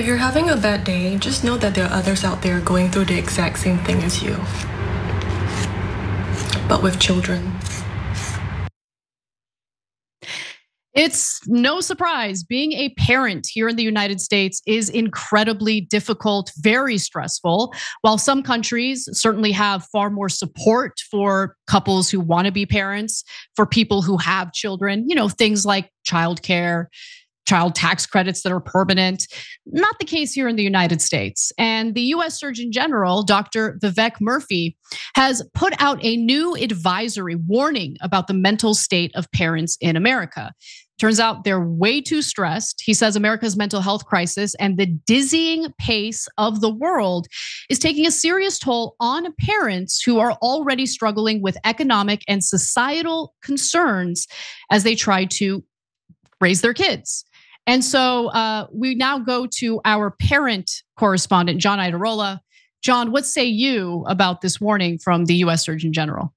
If you're having a bad day, just know that there are others out there going through the exact same thing as you, but with children. It's no surprise being a parent here in the United States is incredibly difficult, very stressful. While some countries certainly have far more support for couples who want to be parents, for people who have children, things like childcare, child tax credits that are permanent. Not the case here in the United States. And the US Surgeon General, Dr. Vivek Murthy, has put out a new advisory warning about the mental state of parents in America. Turns out they're way too stressed. He says America's mental health crisis and the dizzying pace of the world is taking a serious toll on parents who are already struggling with economic and societal concerns as they try to raise their kids. And so we now go to our parent correspondent, John Idarola. John, what say you about this warning from the US Surgeon General?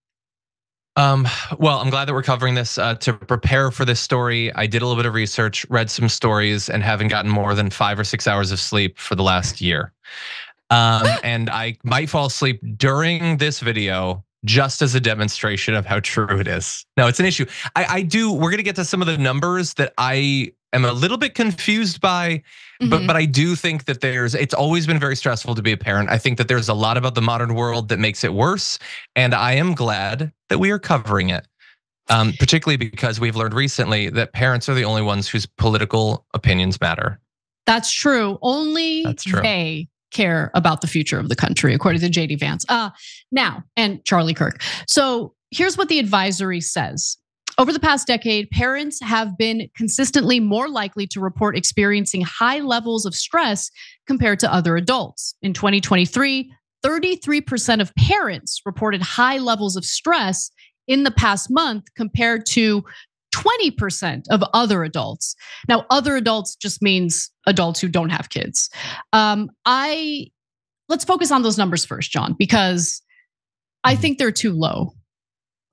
Well, I'm glad that we're covering this. To prepare for this story, I did a little bit of research, read some stories, and haven't gotten more than 5 or 6 hours of sleep for the last year. And I might fall asleep during this video just as a demonstration of how true it is. No, it's an issue. We're gonna get to some of the numbers that I am a little bit confused by, but I do think that it's always been very stressful to be a parent. I think that there's a lot about the modern world that makes it worse. And I am glad that we are covering it. Particularly because we've learned recently that parents are the only ones whose political opinions matter. That's true. That's true. They care about the future of the country, according to JD Vance. Now, and Charlie Kirk. So here's what the advisory says. Over the past decade, parents have been consistently more likely to report experiencing high levels of stress compared to other adults. In 2023, 33% of parents reported high levels of stress in the past month compared to 20% of other adults. Now, other adults just means adults who don't have kids. Let's focus on those numbers first, John, because I think they're too low.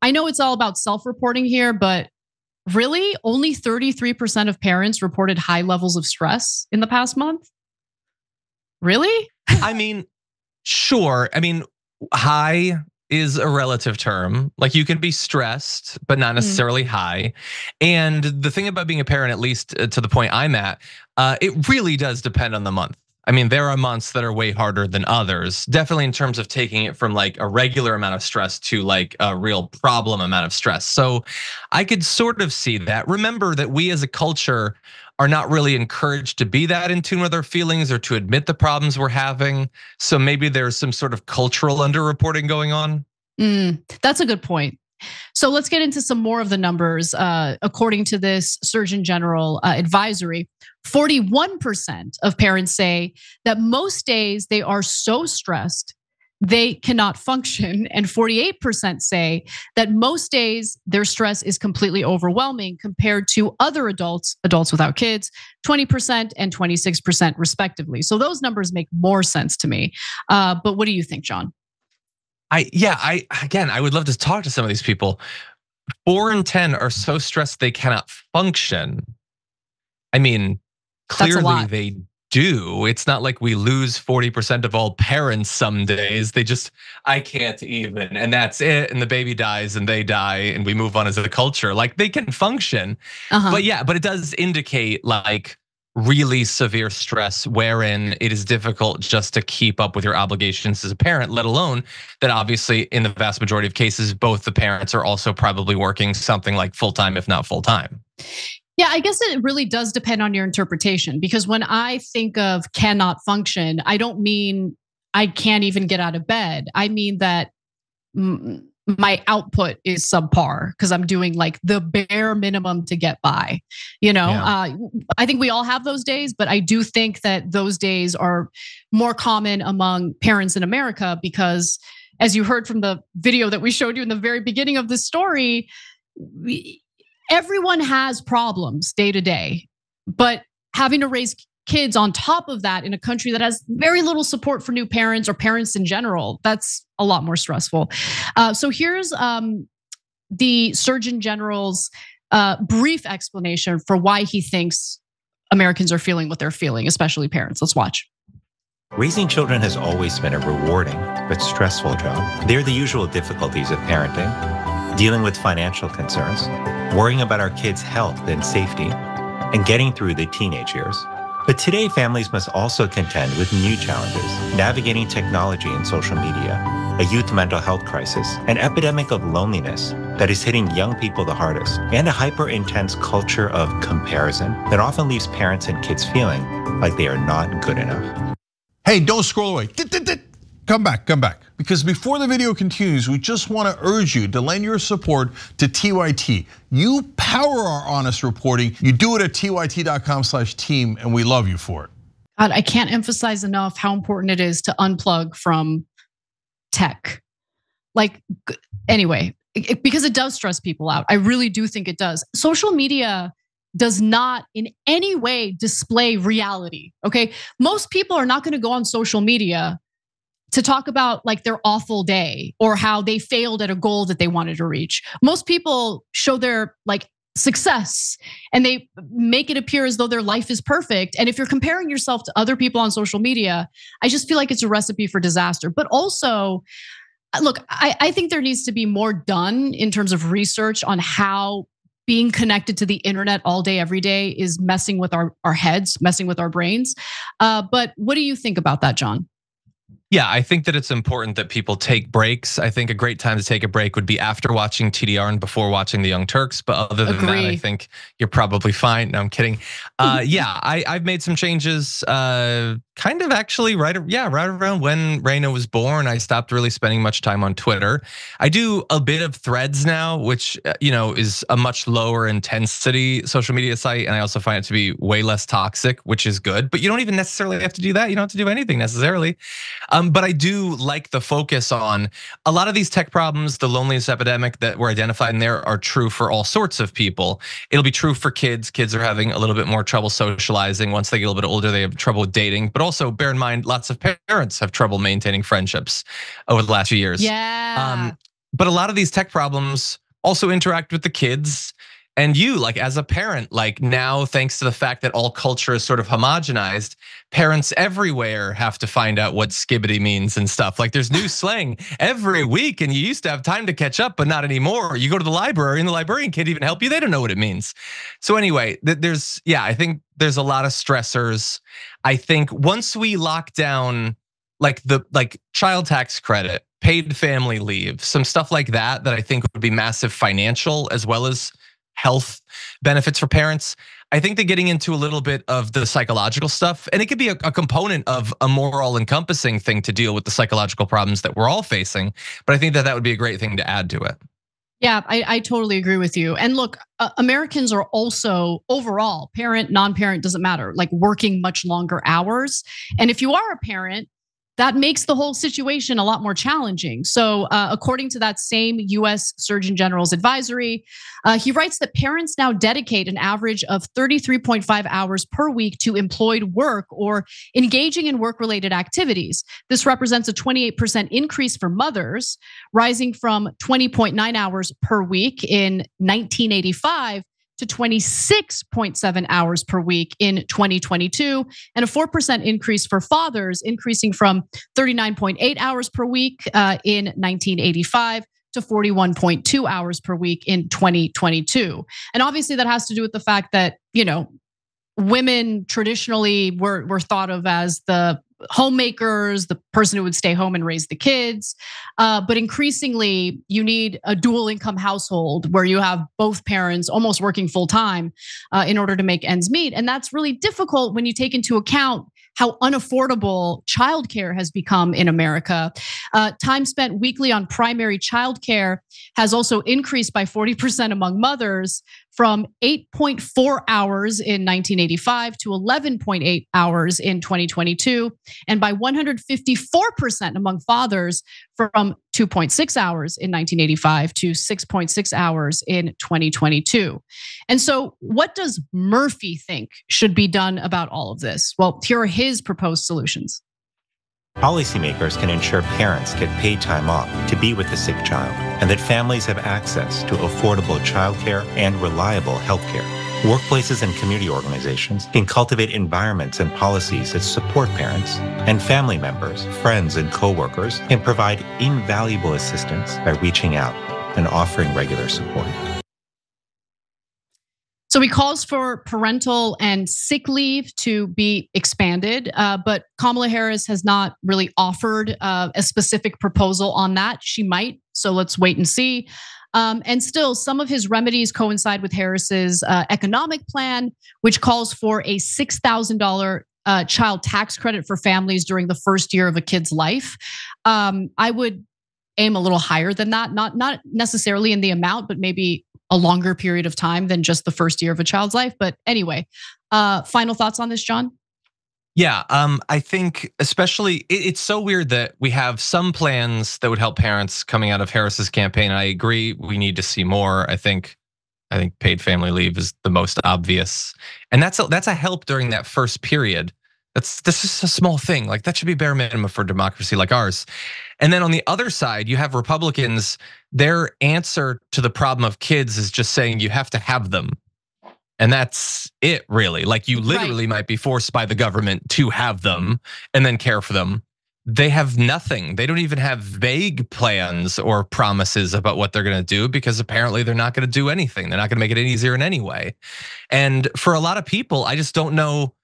I know it's all about self-reporting here, but really only 33% of parents reported high levels of stress in the past month? Really? I mean, sure. I mean, high is a relative term. Like you can be stressed, but not necessarily high. And the thing about being a parent, at least to the point I'm at, it really does depend on the month. I mean, there are months that are way harder than others, definitely in terms of taking it from like a regular amount of stress to like a real problem amount of stress. So I could sort of see that. Remember that we as a culture are not really encouraged to be that in tune with our feelings or to admit the problems we're having. So maybe there's some sort of cultural underreporting going on. That's a good point. So let's get into some more of the numbers. According to this Surgeon General advisory, 41% of parents say that most days they are so stressed they cannot function, and 48% say that most days their stress is completely overwhelming compared to other adults without kids, 20% and 26% respectively. So those numbers make more sense to me. But what do you think, John? I would love to talk to some of these people. 4 in 10 are so stressed they cannot function. I mean, clearly they do. It's not like we lose 40% of all parents some days. I can't even, and that's it. And the baby dies and they die and we move on as a culture. Like they can function, but it does indicate like really severe stress wherein it is difficult just to keep up with your obligations as a parent, let alone that obviously in the vast majority of cases, both the parents are also probably working something like full-time, if not full-time. Yeah, I guess it really does depend on your interpretation, because when I think of cannot function, I don't mean I can't even get out of bed. I mean that my output is subpar because I'm doing like the bare minimum to get by. I think we all have those days, but I do think that those days are more common among parents in America because, as you heard from the video that we showed you in the very beginning of this story, everyone has problems day to day, but having to raise kids on top of that in a country that has very little support for new parents or parents in general, that's a lot more stressful. So here's the Surgeon General's brief explanation for why he thinks Americans are feeling what they're feeling, especially parents. Let's watch. Raising children has always been a rewarding but stressful job. They're the usual difficulties of parenting: dealing with financial concerns, worrying about our kids' health and safety, and getting through the teenage years. But today, families must also contend with new challenges: navigating technology and social media, a youth mental health crisis, an epidemic of loneliness that is hitting young people the hardest, and a hyper-intense culture of comparison that often leaves parents and kids feeling like they are not good enough. Hey, don't scroll away. Come back. Because before the video continues, we just want to urge you to lend your support to TYT. You power our honest reporting. You do it at tyt.com/team, and we love you for it. God, I can't emphasize enough how important it is to unplug from tech. Like, anyway, because it does stress people out. I really do think it does. Social media does not in any way display reality, okay? Most people are not gonna go on social media to talk about like their awful day or how they failed at a goal that they wanted to reach. Most people show their like success and they make it appear as though their life is perfect. And if you're comparing yourself to other people on social media, I just feel like it's a recipe for disaster. But also, look, I think there needs to be more done in terms of research on how being connected to the internet all day, every day is messing with our heads, messing with our brains. But what do you think about that, John? Yeah, I think that it's important that people take breaks. I think a great time to take a break would be after watching TDR and before watching the Young Turks. But other than that, I think you're probably fine. No, I'm kidding. Yeah, I've made some changes. Kind of actually right around when Reina was born. I stopped really spending much time on Twitter. I do a bit of Threads now, which is a much lower intensity social media site, and I also find it to be way less toxic, which is good. But you don't even necessarily have to do that. You don't have to do anything necessarily. But I do like the focus on a lot of these tech problems. The loneliness epidemic that were identified in there are true for all sorts of people. It'll be true for kids. Kids are having a little bit more trouble socializing. Once they get a little bit older, they have trouble with dating. But also bear in mind, lots of parents have trouble maintaining friendships over the last few years. Yeah. But a lot of these tech problems also interact with the kids. And you, like as a parent, like now, thanks to the fact that all culture is sort of homogenized, parents everywhere have to find out what skibbity means and stuff. Like there's new slang every week, and you used to have time to catch up, but not anymore. You go to the library, and the librarian can't even help you. They don't know what it means. So anyway, I think there's a lot of stressors. I think once we lock down like child tax credit, paid family leave, some stuff like that I think would be massive financial as well as health benefits for parents. I think that getting into a little bit of the psychological stuff, and it could be a component of a more all-encompassing thing to deal with the psychological problems that we're all facing. But I think that would be a great thing to add to it. Yeah, I totally agree with you. And look, Americans are also overall, parent, non-parent, doesn't matter, like working much longer hours. And if you are a parent, that makes the whole situation a lot more challenging. So according to that same US Surgeon General's advisory, he writes that parents now dedicate an average of 33.5 hours per week to employed work or engaging in work-related activities. This represents a 28% increase for mothers, rising from 20.9 hours per week in 1985 to 26.7 hours per week in 2022, and a 4% increase for fathers, increasing from 39.8 hours per week in 1985 to 41.2 hours per week in 2022. And obviously that has to do with the fact that, women traditionally were thought of as the homemakers, the person who would stay home and raise the kids. But increasingly, you need a dual income household where you have both parents almost working full time in order to make ends meet. And that's really difficult when you take into account how unaffordable childcare has become in America. Time spent weekly on primary childcare has also increased by 40% among mothers, from 8.4 hours in 1985 to 11.8 hours in 2022, and by 154% among fathers, from 2.6 hours in 1985 to 6.6 hours in 2022. And so what does Murphy think should be done about all of this? Well, here are his proposed solutions. Policymakers can ensure parents get paid time off to be with the sick child, and that families have access to affordable childcare and reliable healthcare. Workplaces and community organizations can cultivate environments and policies that support parents, and family members, friends, and coworkers can provide invaluable assistance by reaching out and offering regular support. So he calls for parental and sick leave to be expanded, but Kamala Harris has not really offered a specific proposal on that. She might, so let's wait and see. And still, some of his remedies coincide with Harris's economic plan, which calls for a $6,000 child tax credit for families during the first year of a kid's life. I would aim a little higher than that, not necessarily in the amount, but maybe a longer period of time than just the first year of a child's life. But anyway, final thoughts on this, John? Yeah, I think especially it's so weird that we have some plans that would help parents coming out of Harris's campaign. I agree, we need to see more. I think paid family leave is the most obvious, and that's a help during that first period. This is a small thing, like that should be bare minimum for democracy like ours. And then on the other side, you have Republicans. Their answer to the problem of kids is just saying you have to have them. And that's it, really. Like you literally might be forced by the government to have them and then care for them. They have nothing. They don't even have vague plans or promises about what they're gonna do, because apparently they're not gonna do anything. They're not gonna make it any easier in any way. And for a lot of people, I just don't know.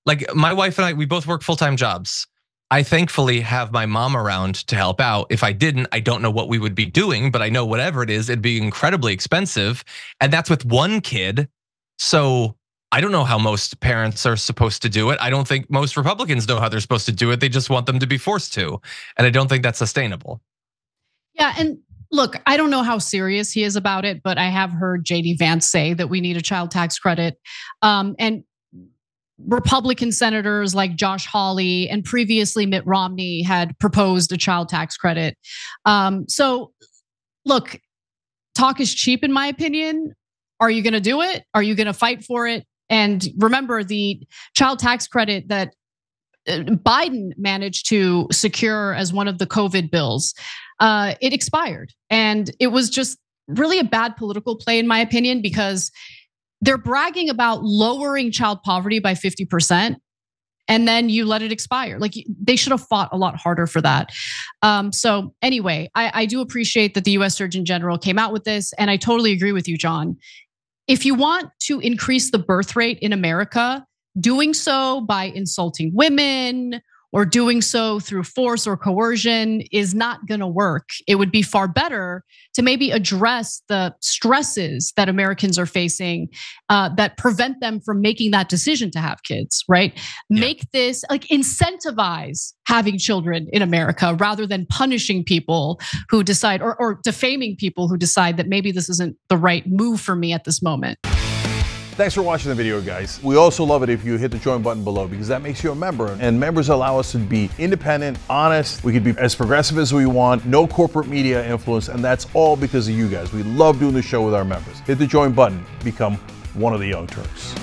Like my wife and I, we both work full-time jobs. I thankfully have my mom around to help out. If I didn't, I don't know what we would be doing, but I know whatever it is, it'd be incredibly expensive. And that's with one kid. So I don't know how most parents are supposed to do it. I don't think most Republicans know how they're supposed to do it. They just want them to be forced to. And I don't think that's sustainable. Yeah, and look, I don't know how serious he is about it, but I have heard JD Vance say that we need a child tax credit. And Republican senators like Josh Hawley and previously Mitt Romney had proposed a child tax credit. So look, talk is cheap in my opinion. Are you gonna do it? Are you gonna fight for it? And remember, the child tax credit that Biden managed to secure as one of the COVID bills, it expired. And it was just really a bad political play in my opinion, because they're bragging about lowering child poverty by 50%. And then you let it expire. Like they should have fought a lot harder for that. So anyway, I do appreciate that the US Surgeon General came out with this. And I totally agree with you, John. If you want to increase the birth rate in America, doing so by insulting women or doing so through force or coercion is not gonna work. It would be far better to maybe address the stresses that Americans are facing that prevent them from making that decision to have kids, right? Yeah. Make this, like incentivize having children in America rather than punishing people who decide or defaming people who decide that maybe this isn't the right move for me at this moment. Thanks for watching the video, guys. We also love it if you hit the join button below, because that makes you a member, and members allow us to be independent, honest. We can be as progressive as we want, no corporate media influence, and that's all because of you guys. We love doing the show with our members. Hit the join button, become one of the Young Turks.